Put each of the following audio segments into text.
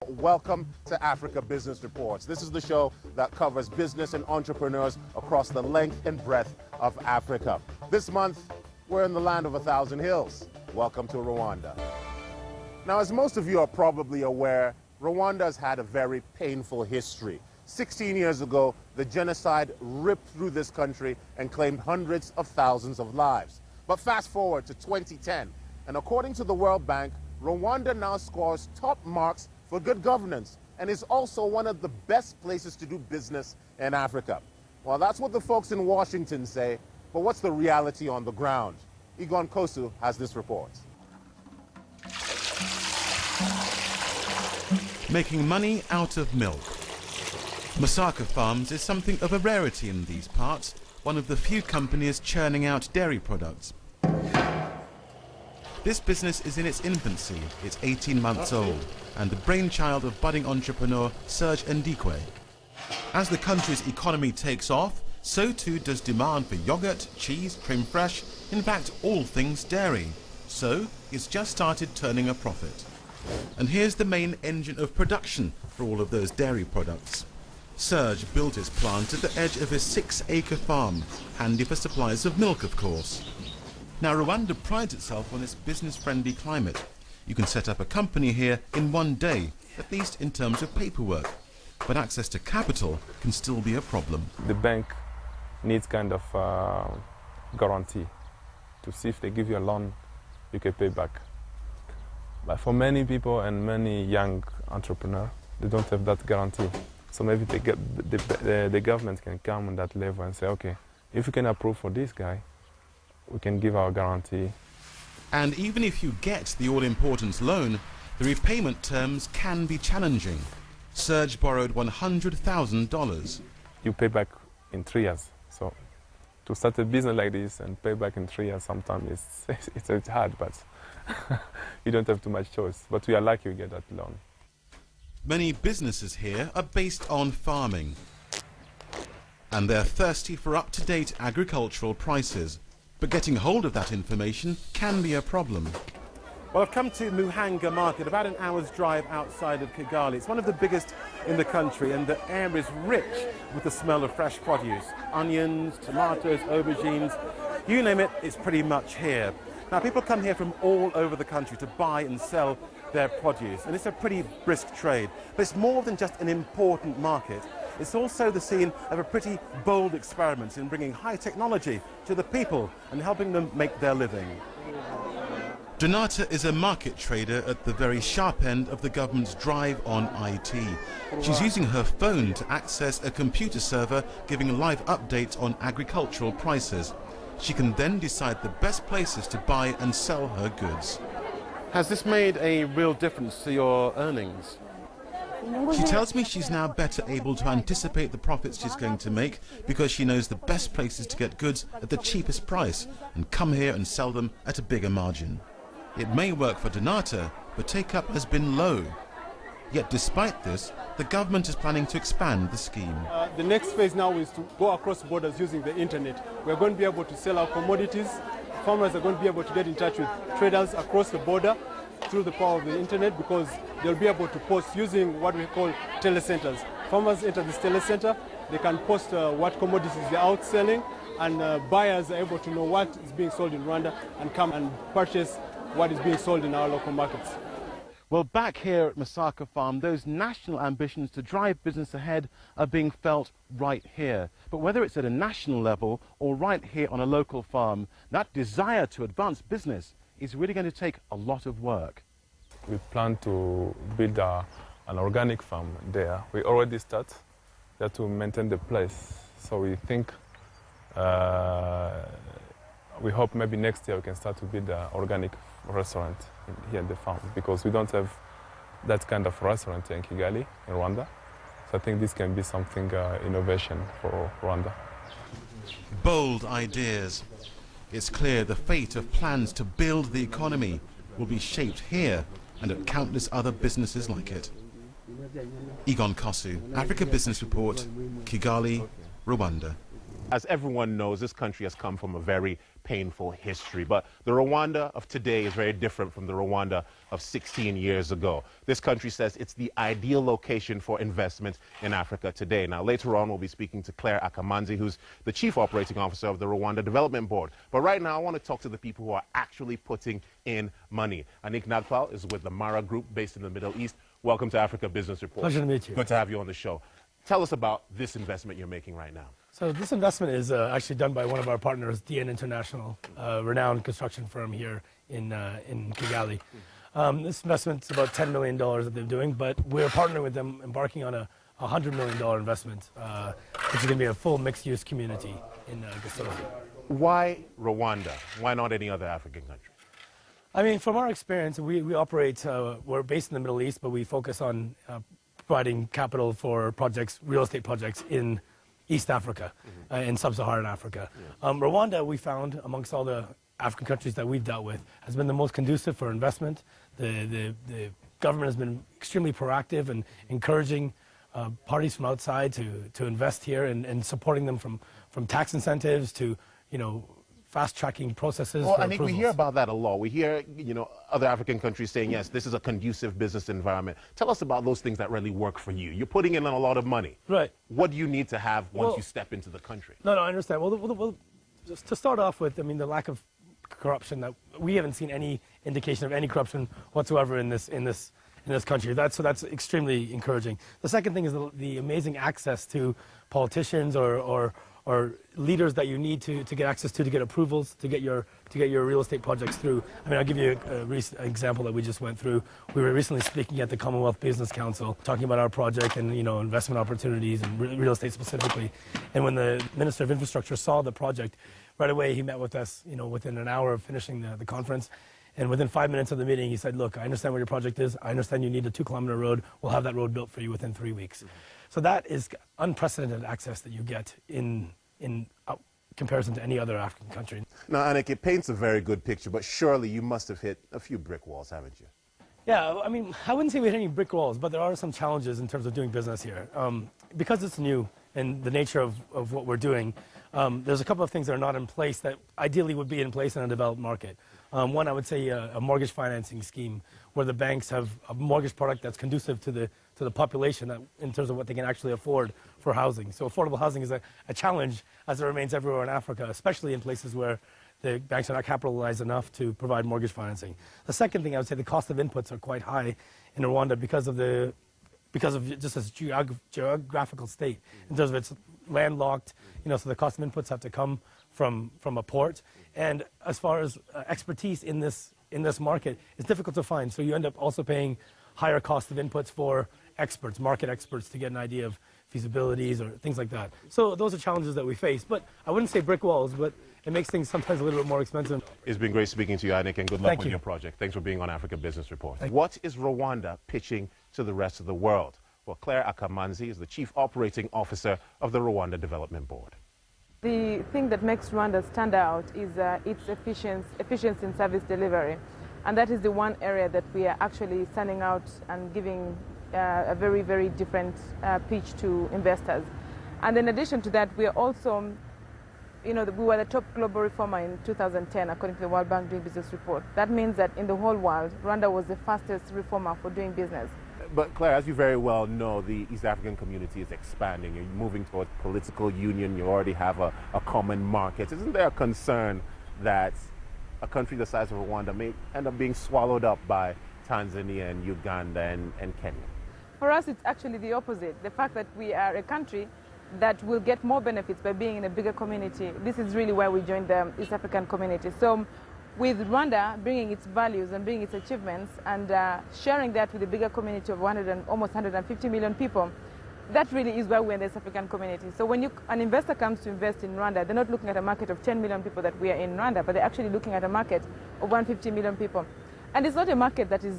Welcome to Africa Business Reports. This is the show that covers business and entrepreneurs across the length and breadth of Africa. This month, we're in the land of 1,000 hills. Welcome to Rwanda. Now, as most of you are probably aware, Rwanda has had a very painful history. 16 years ago, the genocide ripped through this country and claimed hundreds of thousands of lives. But fast forward to 2010, and according to the World Bank, Rwanda now scores top marks for good governance and is also one of the best places to do business in Africa. Well, that's what the folks in Washington say, but what's the reality on the ground? Igon Kosu has this report. Making money out of milk. Masaka Farms is something of a rarity in these parts, one of the few companies churning out dairy products. This business is in its infancy, it's 18 months old, and the brainchild of budding entrepreneur Serge Ndikwe. As the country's economy takes off, so too does demand for yogurt, cheese, creme fraiche, in fact all things dairy. So it's just started turning a profit. And here's the main engine of production for all of those dairy products. Serge built his plant at the edge of his 6-acre farm, handy for supplies of milk, of course. Now, Rwanda prides itself on its business-friendly climate. You can set up a company here in one day, at least in terms of paperwork. But access to capital can still be a problem. The bank needs kind of guarantee to see if they give you a loan, you can pay back. But for many people and many young entrepreneurs, they don't have that guarantee. So maybe the government can come on that level and say, okay, if you can approve for this guy, we can give our guarantee. And even if you get the all-important loan, the repayment terms can be challenging. Serge borrowed $100,000. You pay back in 3 years. So to start a business like this and pay back in 3 years, sometimes it's hard, but you don't have too much choice. But we are lucky we get that loan. Many businesses here are based on farming, and they're thirsty for up-to-date agricultural prices. But getting hold of that information can be a problem. Well, I've come to Muhanga Market, about an hour's drive outside of Kigali. It's one of the biggest in the country, and the air is rich with the smell of fresh produce. Onions, tomatoes, aubergines, you name it, it's pretty much here. Now, people come here from all over the country to buy and sell their produce, and it's a pretty brisk trade. But it's more than just an important market. It's also the scene of a pretty bold experiment in bringing high technology to the people and helping them make their living. Donata is a market trader at the very sharp end of the government's drive on IT. She's using her phone to access a computer server giving live updates on agricultural prices. She can then decide the best places to buy and sell her goods. Has this made a real difference to your earnings? She tells me she's now better able to anticipate the profits she's going to make because she knows the best places to get goods at the cheapest price and come here and sell them at a bigger margin. It may work for Donata, but take-up has been low. Yet despite this, the government is planning to expand the scheme. The next phase now is to go across borders using the internet. We're going to be able to sell our commodities. Farmers are going to be able to get in touch with traders across the border through the power of the internet, because they'll be able to post using what we call telecenters. Farmers enter this telecenter, they can post what commodities they're out selling, and buyers are able to know what is being sold in Rwanda and come and purchase what is being sold in our local markets. Well, back here at Masaka Farm, those national ambitions to drive business ahead are being felt right here. But whether it's at a national level or right here on a local farm, that desire to advance business is really going to take a lot of work. We plan to build an organic farm there. We already start there to maintain the place. So we think, we hope maybe next year we can start to build an organic restaurant here at the farm, because we don't have that kind of restaurant in Kigali, in Rwanda. So I think this can be something, innovation for Rwanda. Bold ideas. It's clear the fate of plans to build the economy will be shaped here and at countless other businesses like it. Igon Kosu, Africa Business Report, Kigali, Rwanda. As everyone knows, this country has come from a very painful history. But the Rwanda of today is very different from the Rwanda of 16 years ago. This country says it's the ideal location for investment in Africa today. Now, later on, we'll be speaking to Claire Akamanzi, who's the Chief Operating Officer of the Rwanda Development Board. But right now, I want to talk to the people who are actually putting in money. Anik Nagpal is with the Mara Group based in the Middle East. Welcome to Africa Business Report. Pleasure to meet you. Good to have you on the show. Tell us about this investment you're making right now. So this investment is actually done by one of our partners, DN International, a renowned construction firm here in Kigali. This investment's about $10 million that they're doing, but we're partnering with them, embarking on a $100 million investment, which is going to be a full mixed-use community in Gisozi. Why Rwanda? Why not any other African country? I mean, from our experience, we operate, we're based in the Middle East, but we focus on providing capital for projects, real estate projects in East Africa, in sub-Saharan Africa. Rwanda, we found, amongst all the African countries that we've dealt with, has been the most conducive for investment. The government has been extremely proactive and encouraging parties from outside to invest here and supporting them from tax incentives to, fast-tracking processes. Well, I think we hear about that a lot. We hear, other African countries saying, yes, this is a conducive business environment. Tell us about those things that really work for you. You're putting in a lot of money. Right. What do you need to have once you step into the country? No, I understand. Well, just to start off with, I mean, the lack of corruption, that we haven't seen any indication of any corruption whatsoever in this country. That's extremely encouraging. The second thing is the amazing access to politicians or leaders that you need to get access to get approvals, to get your real estate projects through. I mean, I'll give you a recent example that we just went through. We were recently speaking at the Commonwealth Business Council, talking about our project and investment opportunities and real estate specifically. And when the Minister of Infrastructure saw the project, right away he met with us, within an hour of finishing the conference. And within 5 minutes of the meeting, he said, look, I understand what your project is. I understand you need a 2-kilometer road. We'll have that road built for you within 3 weeks. So that is unprecedented access that you get in comparison to any other African country. Now, Anik, it paints a very good picture, but surely you must have hit a few brick walls, haven't you? Yeah, I mean, I wouldn't say we hit any brick walls, but there are some challenges in terms of doing business here. Because it's new and the nature of what we're doing, there's a couple of things that are not in place that ideally would be in place in a developed market. One, I would say a mortgage financing scheme where the banks have a mortgage product that's conducive to the population in terms of what they can actually afford for housing. So affordable housing is a challenge as it remains everywhere in Africa, especially in places where the banks are not capitalized enough to provide mortgage financing. The second thing, I would say the cost of inputs are quite high in Rwanda because of just its geographical state. In terms of it's landlocked, so the cost of inputs have to come from a port. And as far as expertise in this market, it's difficult to find. So you end up also paying higher cost of inputs for experts, market experts, to get an idea of feasibilities or things like that. So those are challenges that we face. But I wouldn't say brick walls, but it makes things sometimes a little bit more expensive. It's been great speaking to you, Anik, and good luck with your project. Thanks for being on Africa Business Report. What is Rwanda pitching to the rest of the world? Well, Claire Akamanzi is the Chief Operating Officer of the Rwanda Development Board. The thing that makes Rwanda stand out is its efficiency in service delivery. And that is the one area that we are actually standing out and giving a very, very different pitch to investors. And in addition to that, we are also, we were the top global reformer in 2010, according to the World Bank Doing Business Report. That means that in the whole world, Rwanda was the fastest reformer for doing business. But Claire, as you very well know, the East African community is expanding. You're moving towards political union. You already have a common market. Isn't there a concern that a country the size of Rwanda may end up being swallowed up by Tanzania and Uganda and Kenya? For us, it's actually the opposite. The fact that we are a country that will get more benefits by being in a bigger community. This is really why we joined the East African community. So with Rwanda bringing its values and bringing its achievements and sharing that with a bigger community of almost 150 million people, that really is why we're in the East African community. So when an investor comes to invest in Rwanda, they're not looking at a market of 10 million people that we are in Rwanda, but they're actually looking at a market of 150 million people. And it's not a market that is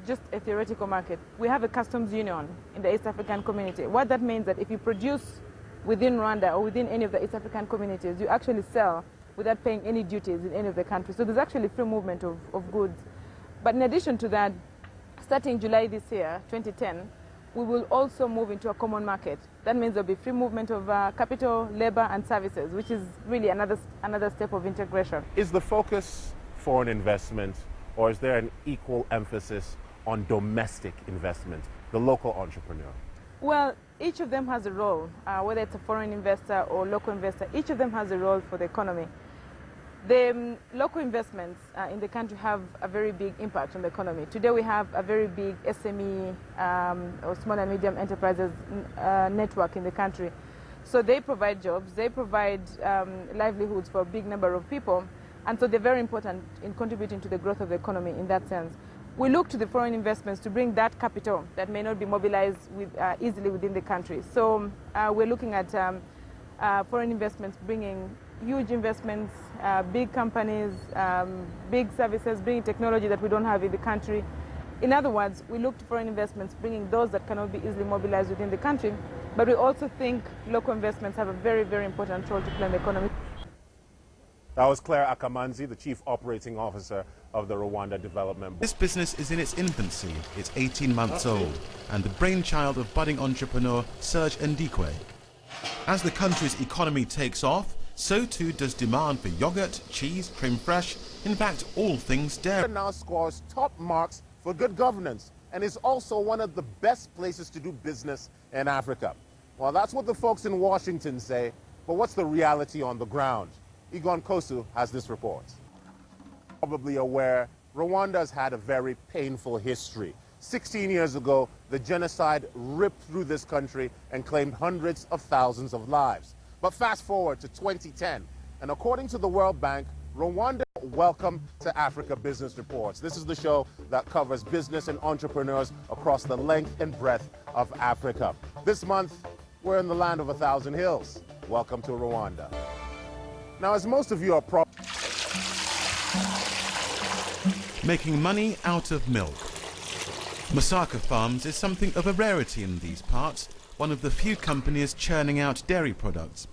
just a theoretical market. We have a customs union in the East African community. What that means that if you produce within Rwanda or within any of the East African communities, you actually sell without paying any duties in any of the countries. So there's actually free movement of goods. But in addition to that, starting July this year, 2010, we will also move into a common market. That means there'll be free movement of capital, labor, and services, which is really another step of integration. Is the focus foreign investment, or is there an equal emphasis on domestic investment, the local entrepreneur? Well, each of them has a role, whether it's a foreign investor or local investor, each of them has a role for the economy. The local investments in the country have a very big impact on the economy. Today we have a very big SME or small and medium enterprises network in the country. So they provide jobs, they provide livelihoods for a big number of people, and so they're very important in contributing to the growth of the economy in that sense. We look to the foreign investments to bring that capital that may not be mobilized easily within the country. So we're looking at foreign investments bringing huge investments, big companies, big services, bringing technology that we don't have in the country. In other words, we look to foreign investments bringing those that cannot be easily mobilized within the country, but we also think local investments have a very, very important role to play in the economy. That was Claire Akamanzi, the Chief Operating Officer of the Rwanda Development Board. This business is in its infancy. It's 18 months old and the brainchild of budding entrepreneur Serge Ndikwe. As the country's economy takes off, so too does demand for yogurt, cheese, creme fraiche, in fact all things dairy. Rwanda now scores top marks for good governance and is also one of the best places to do business in Africa. Well, that's what the folks in Washington say, but what's the reality on the ground? Igon Kosu has this report. Probably aware, Rwanda has had a very painful history. 16 years ago, the genocide ripped through this country and claimed hundreds of thousands of lives. But fast forward to 2010, and according to the World Bank, Rwanda welcome to Africa Business Reports. This is the show that covers business and entrepreneurs across the length and breadth of Africa. This month, we're in the land of 1,000 hills. Welcome to Rwanda. Now, as most of you are making money out of milk. Masaka Farms is something of a rarity in these parts, one of the few companies churning out dairy products.